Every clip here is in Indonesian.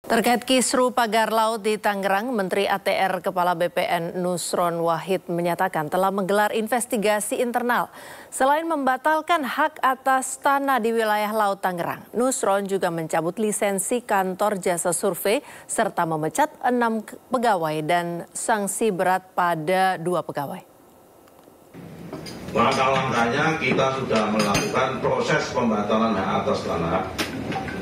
Terkait kisru pagar laut di Tangerang, Menteri ATR Kepala BPN Nusron Wahid menyatakan telah menggelar investigasi internal. Selain membatalkan hak atas tanah di wilayah Laut Tangerang, Nusron juga mencabut lisensi kantor jasa survei serta memecat 6 pegawai dan sanksi berat pada 2 pegawai. Langkah-langkahnya kita sudah melakukan proses pembatalan hak atas tanah.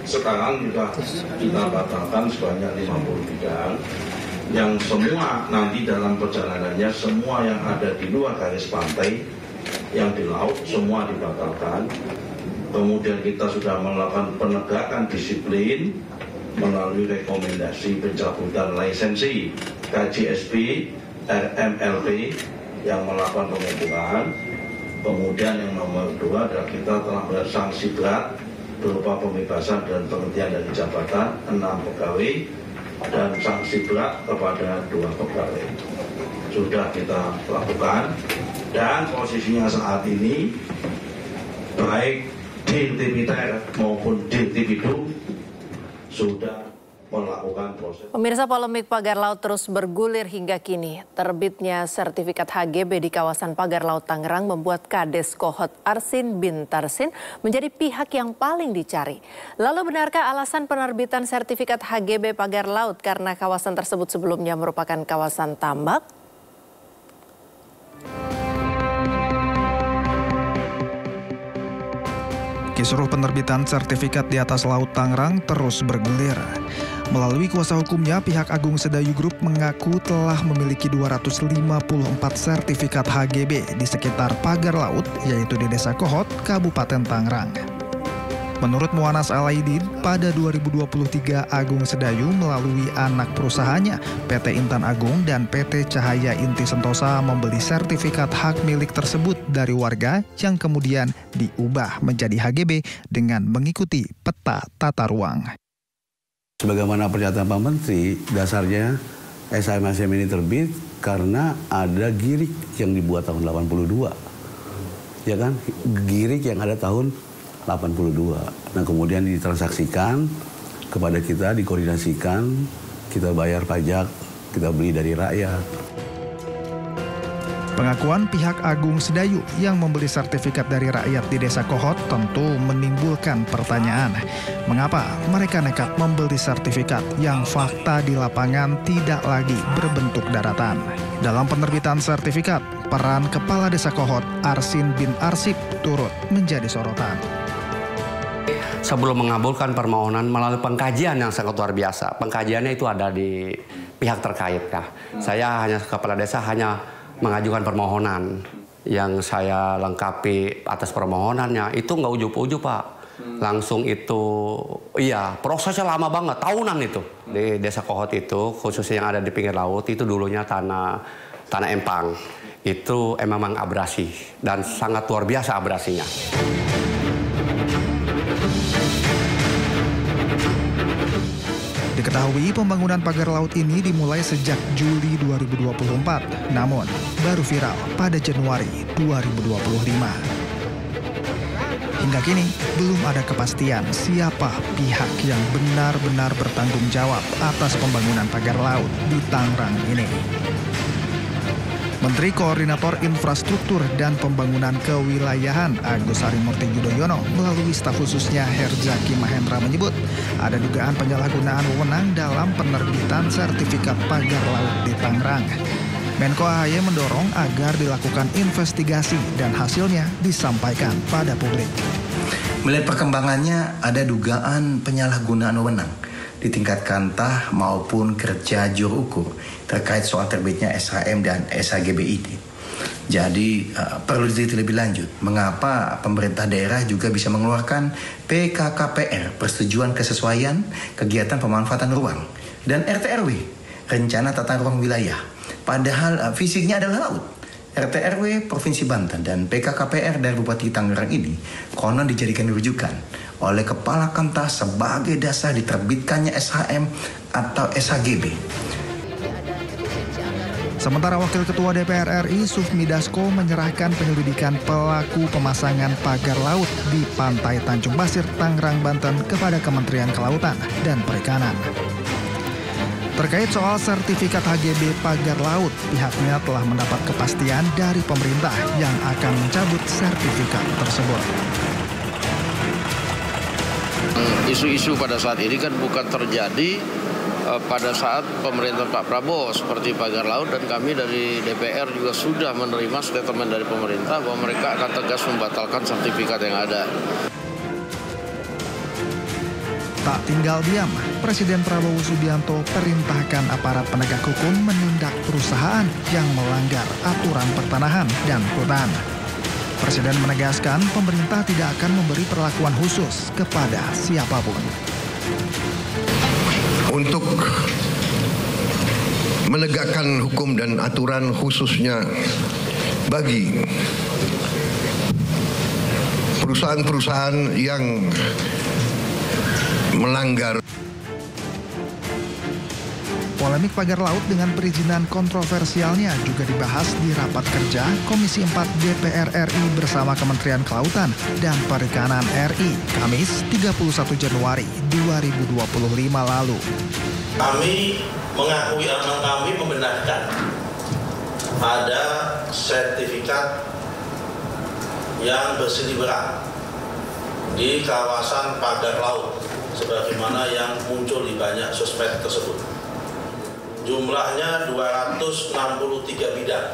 Sekarang juga kita batalkan sebanyak 50 bidang yang semua nanti dalam perjalanannya semua yang ada di luar garis pantai yang di laut semua dibatalkan. Kemudian kita sudah melakukan penegakan disiplin melalui rekomendasi pencabutan lisensi KJSP, RMLP yang melakukan pengukuran. Kemudian yang nomor 2 adalah kita telah bersanksi berat berupa pembebasan dan penghentian dari jabatan 6 pegawai dan sanksi berat kepada 2 pegawai. Sudah kita lakukan dan posisinya saat ini baik Dirtipiter maupun Dirtipidum sudah melakukan proses. Pemirsa, polemik pagar laut terus bergulir hingga kini. Terbitnya sertifikat HGB di kawasan pagar laut Tangerang membuat Kades Kohot Arsin bin Tarsin menjadi pihak yang paling dicari. Lalu benarkah alasan penerbitan sertifikat HGB pagar laut karena kawasan tersebut sebelumnya merupakan kawasan tambak? Kisruh penerbitan sertifikat di atas Laut Tangerang terus bergulir. Melalui kuasa hukumnya, pihak Agung Sedayu Group mengaku telah memiliki 254 sertifikat HGB di sekitar pagar laut, yaitu di Desa Kohot, Kabupaten Tangerang. Menurut Muanas Alaidin, pada 2023 Agung Sedayu melalui anak perusahaannya, PT Intan Agung dan PT Cahaya Inti Sentosa membeli sertifikat hak milik tersebut dari warga yang kemudian diubah menjadi HGB dengan mengikuti peta tata ruang. Sebagaimana pernyataan Pak Menteri, dasarnya SHM ini terbit karena ada girik yang dibuat tahun 82. Ya kan? Girik yang ada tahun 82. Nah, kemudian ditransaksikan kepada kita, dikoordinasikan, kita bayar pajak, kita beli dari rakyat. Pengakuan pihak Agung Sedayu yang membeli sertifikat dari rakyat di Desa Kohot tentu menimbulkan pertanyaan. Mengapa mereka nekat membeli sertifikat yang fakta di lapangan tidak lagi berbentuk daratan? Dalam penerbitan sertifikat, peran Kepala Desa Kohot Arsin bin Arsip turut menjadi sorotan. Sebelum mengabulkan permohonan melalui pengkajian yang sangat luar biasa. Pengkajiannya itu ada di pihak terkait. Nah, saya hanya kepala desa hanya mengajukan permohonan. Yang saya lengkapi atas permohonannya itu nggak ujuk-ujuk, Pak. Langsung itu, iya prosesnya lama banget, tahunan itu. Di Desa Kohot itu, khususnya yang ada di pinggir laut, itu dulunya tanah empang. Itu memang abrasi dan sangat luar biasa abrasinya. Diketahui pembangunan pagar laut ini dimulai sejak Juli 2024, namun baru viral pada Januari 2025. Hingga kini belum ada kepastian siapa pihak yang benar-benar bertanggung jawab atas pembangunan pagar laut di Tangerang ini. Menteri Koordinator Infrastruktur dan Pembangunan Kewilayahan Agus Harimurti Yudhoyono melalui staf khususnya Herzaki Mahendra menyebut ada dugaan penyalahgunaan wewenang dalam penerbitan sertifikat pagar laut di Tangerang. Menko AHY mendorong agar dilakukan investigasi dan hasilnya disampaikan pada publik. Melihat perkembangannya ada dugaan penyalahgunaan wewenang di tingkat kantah maupun kerja juru ukur terkait soal terbitnya SHM dan SHGB ini. Jadi perlu diteliti lebih lanjut mengapa pemerintah daerah juga bisa mengeluarkan PKKPR, persetujuan kesesuaian kegiatan pemanfaatan ruang, dan RTRW, rencana tata ruang wilayah. Padahal fisiknya adalah laut. RTRW Provinsi Banten dan PKKPR dari Bupati Tangerang ini konon dijadikan rujukan oleh Kepala Kantah sebagai dasar diterbitkannya SHM atau SHGB. Sementara Wakil Ketua DPR RI Sufmi Dasko menyerahkan penyelidikan pelaku pemasangan pagar laut di Pantai Tanjung Pasir, Tangerang, Banten kepada Kementerian Kelautan dan Perikanan. Terkait soal sertifikat HGB pagar laut, pihaknya telah mendapat kepastian dari pemerintah yang akan mencabut sertifikat tersebut. Isu-isu pada saat ini kan bukan terjadi pada saat pemerintah Pak Prabowo seperti pagar laut, dan kami dari DPR juga sudah menerima statement dari pemerintah bahwa mereka akan tegas membatalkan sertifikat yang ada. Tak tinggal diam, Presiden Prabowo Subianto perintahkan aparat penegak hukum menindak perusahaan yang melanggar aturan pertanahan dan hutan. Presiden menegaskan pemerintah tidak akan memberi perlakuan khusus kepada siapapun. Untuk menegakkan hukum dan aturan khususnya bagi perusahaan-perusahaan yang melanggar. Polemik pagar laut dengan perizinan kontroversialnya juga dibahas di rapat kerja Komisi 4 DPR RI bersama Kementerian Kelautan dan Perikanan RI Kamis 31 Januari 2025 lalu. Kami mengakui atau kami membenarkan ada sertifikat yang berseliweran di kawasan pagar laut sebagaimana yang muncul di banyak sosmed tersebut. Jumlahnya 263 bidang.